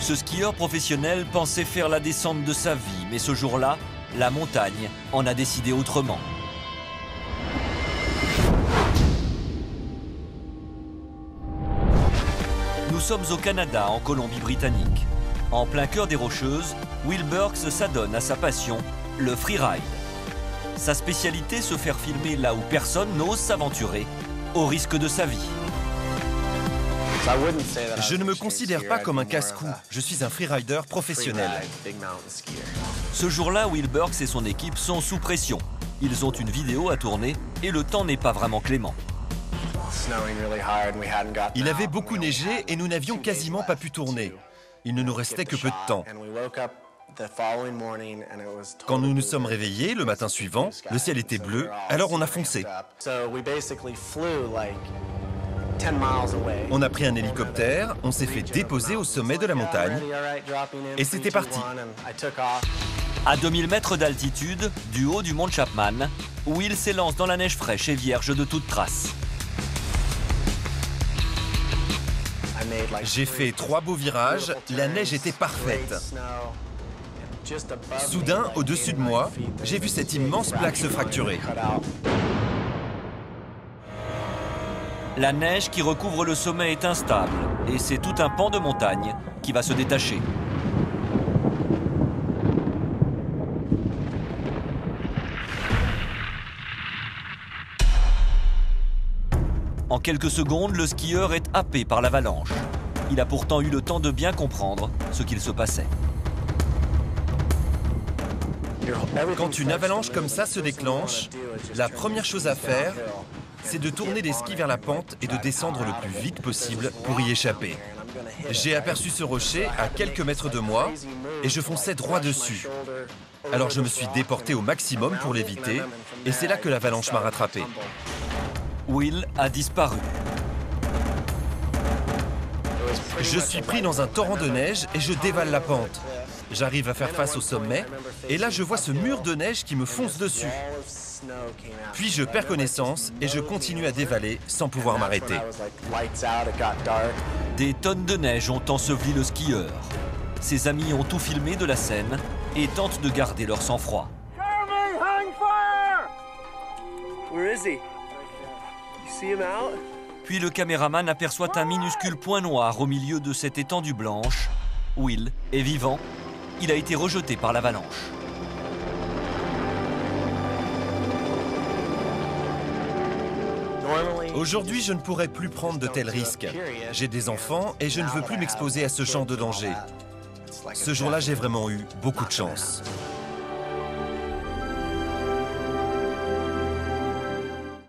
Ce skieur professionnel pensait faire la descente de sa vie, mais ce jour-là, la montagne en a décidé autrement. Nous sommes au Canada, en Colombie-Britannique. En plein cœur des Rocheuses, Will Burks s'adonne à sa passion, le freeride. Sa spécialité, se faire filmer là où personne n'ose s'aventurer, au risque de sa vie. Je ne me considère pas comme un casse-cou, je suis un freerider professionnel. Ce jour-là, Will Burks et son équipe sont sous pression. Ils ont une vidéo à tourner et le temps n'est pas vraiment clément. Il avait beaucoup neigé et nous n'avions quasiment pas pu tourner. Il ne nous restait que peu de temps. Quand nous nous sommes réveillés le matin suivant, le ciel était bleu, alors on a foncé. On a pris un hélicoptère, on s'est fait déposer au sommet de la montagne et c'était parti. À 2000 mètres d'altitude, du haut du mont Chapman, Will s'élance dans la neige fraîche et vierge de toute trace. J'ai fait 3 beaux virages, la neige était parfaite. Soudain, au-dessus de moi, j'ai vu cette immense plaque se fracturer. La neige qui recouvre le sommet est instable et c'est tout un pan de montagne qui va se détacher. En quelques secondes, le skieur est happé par l'avalanche. Il a pourtant eu le temps de bien comprendre ce qu'il se passait. Quand une avalanche comme ça se déclenche, la première chose à faire, c'est de tourner les skis vers la pente et de descendre le plus vite possible pour y échapper. J'ai aperçu ce rocher à quelques mètres de moi et je fonçais droit dessus. Alors je me suis déporté au maximum pour l'éviter et c'est là que l'avalanche m'a rattrapé. Will a disparu. Je suis pris dans un torrent de neige et je dévale la pente. J'arrive à faire face au sommet et là je vois ce mur de neige qui me fonce dessus. Puis je perds connaissance et je continue à dévaler sans pouvoir m'arrêter. Des tonnes de neige ont enseveli le skieur. Ses amis ont tout filmé de la scène et tentent de garder leur sang-froid. Puis le caméraman aperçoit un minuscule point noir au milieu de cette étendue blanche. Will est vivant. Il a été rejeté par l'avalanche. Aujourd'hui, je ne pourrais plus prendre de tels risques. J'ai des enfants et je ne veux plus m'exposer à ce genre de danger. Ce jour-là, j'ai vraiment eu beaucoup de chance.